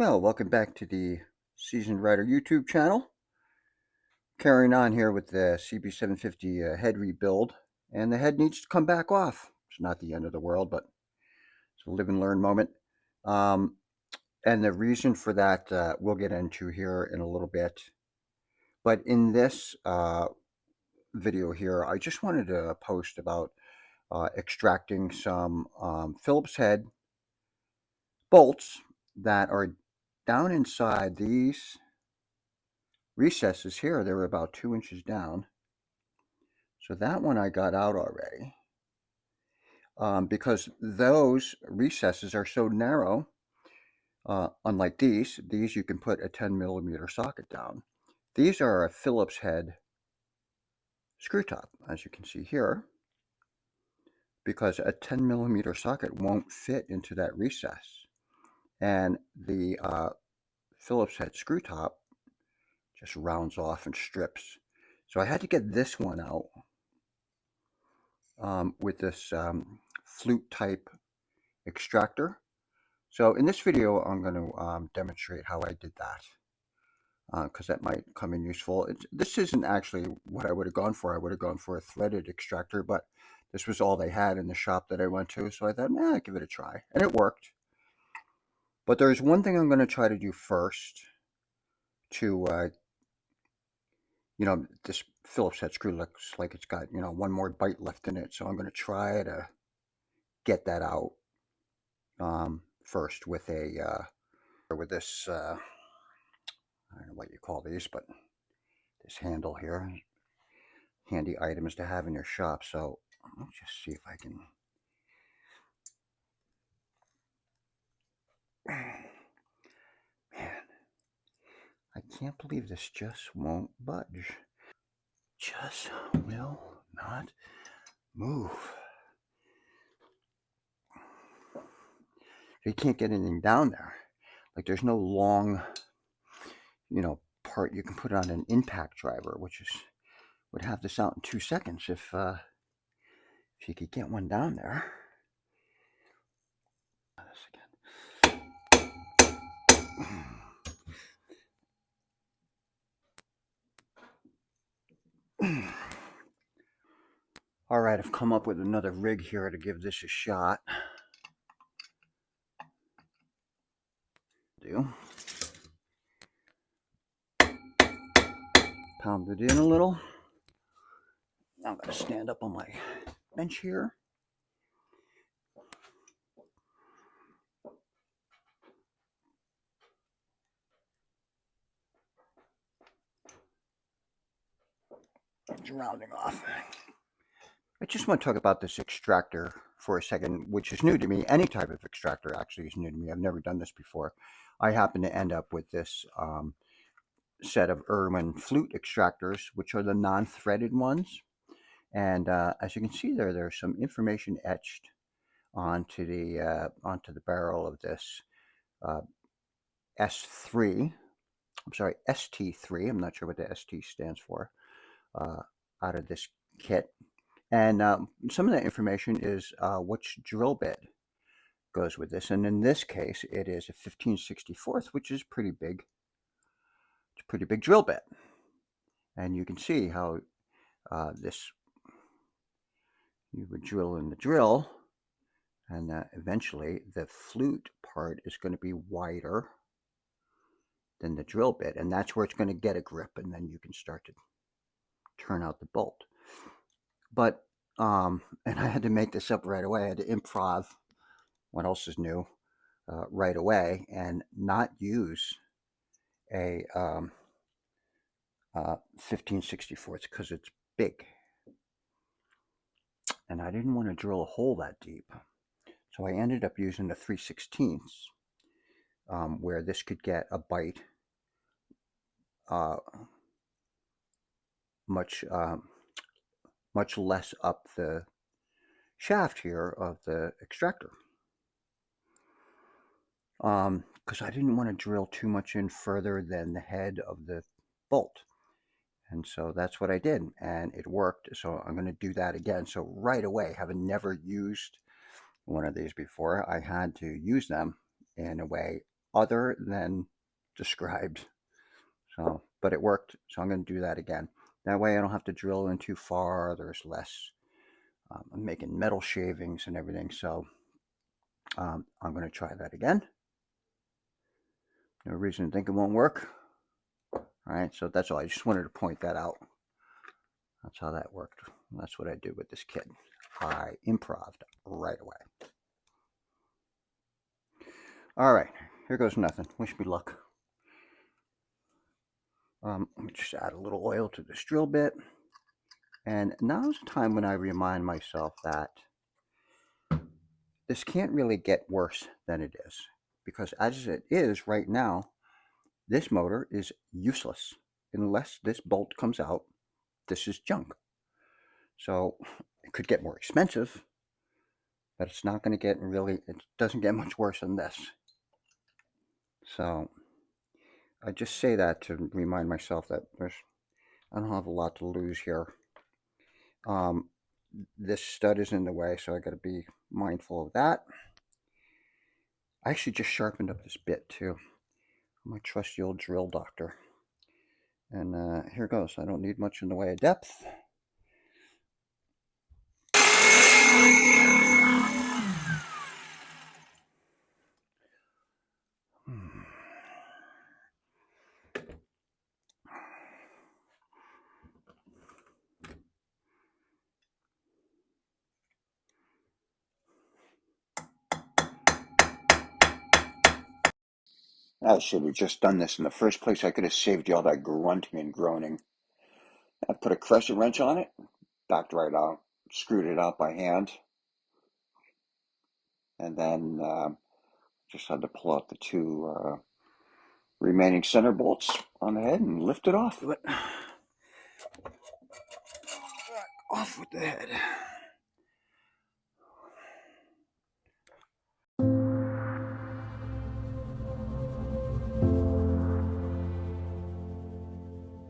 Well, welcome back to the Seasoned Rider YouTube channel. Carrying on here with the CB750 head rebuild, and the head needs to come back off. It's not the end of the world, but it's a live and learn moment. Um, and the reason for that we'll get into here in a little bit. But in this video here, I just wanted to post about extracting some Phillips head bolts that are down inside these recesses here. They were about 2 inches down. So that one I got out already because those recesses are so narrow. Unlike these you can put a 10mm socket down. These are a Phillips head screw top, as you can see here, because a 10mm socket won't fit into that recess. And the Phillips head screw top just rounds off and strips. So I had to get this one out with this flute type extractor. So in this video, I'm going to demonstrate how I did that, because that might come in useful. This isn't actually what I would have gone for. I would have gone for a threaded extractor, but this was all they had in the shop that I went to. So I thought, give it a try. And it worked. But there's one thing I'm going to try to do first to, this Phillips head screw looks like it's got, one more bite left in it. So I'm going to try to get that out first with this, I don't know what you call these, but this handle here. Handy items to have in your shop. So let's just see if I can. Man, I can't believe this just won't budge. Just will not move. So you can't get anything down there. Like there's no long, part you can put on an impact driver, which would have this out in 2 seconds if you could get one down there. This again. All right, I've come up with another rig here to give this a shot. Pound it in a little. Now I'm going to stand up on my bench here. It's rounding off. I just want to talk about this extractor for a second, which is new to me. Any type of extractor actually is new to me. I've never done this before. I happen to end up with this set of Irwin flute extractors, which are the non-threaded ones. And as you can see there's some information etched onto the barrel of this S3. I'm sorry, ST3. I'm not sure what the ST stands for. Out of this kit. And some of that information is which drill bit goes with this. And in this case, it is a 15/64, which is pretty big. It's a pretty big drill bit. And you can see how this, you would drill in the drill, and eventually the flute part is going to be wider than the drill bit. And that's where it's going to get a grip, and then you can start to turn out the bolt. But and I had to make this up right away. I had to improv what else is new right away, and not use a 15/64 because it's big, and I didn't want to drill a hole that deep, so I ended up using the 3/16 where this could get a bite much less up the shaft here of the extractor, because I didn't want to drill too much in further than the head of the bolt. And so that's what I did, and it worked. So I'm going to do that again. So right away, having never used one of these before, I had to use them in a way other than described. So, but it worked, so I'm going to do that again. That way I don't have to drill in too far. There's less. I'm making metal shavings and everything, so I'm going to try that again. No reason to think it won't work. All right, so that's all. I just wanted to point that out. That's how that worked. That's what I did with this kit. I improv'd right away. All right, here goes nothing. Wish me luck. Let me just add a little oil to this drill bit. And now's the time when I remind myself that this can't really get worse than it is. Because as it is right now, this motor is useless. Unless this bolt comes out, this is junk. So it could get more expensive, but it's not going to get really, it doesn't get much worse than this. So I just say that to remind myself that I don't have a lot to lose here. This stud is in the way, so I got to be mindful of that. I actually just sharpened up this bit too. My trusty old drill doctor. And here goes. I don't need much in the way of depth. I should have just done this in the first place. I could have saved you all that grunting and groaning. I put a crescent wrench on it, backed right out, screwed it out by hand, and then just had to pull out the two remaining center bolts on the head and lift it off. Off with the head.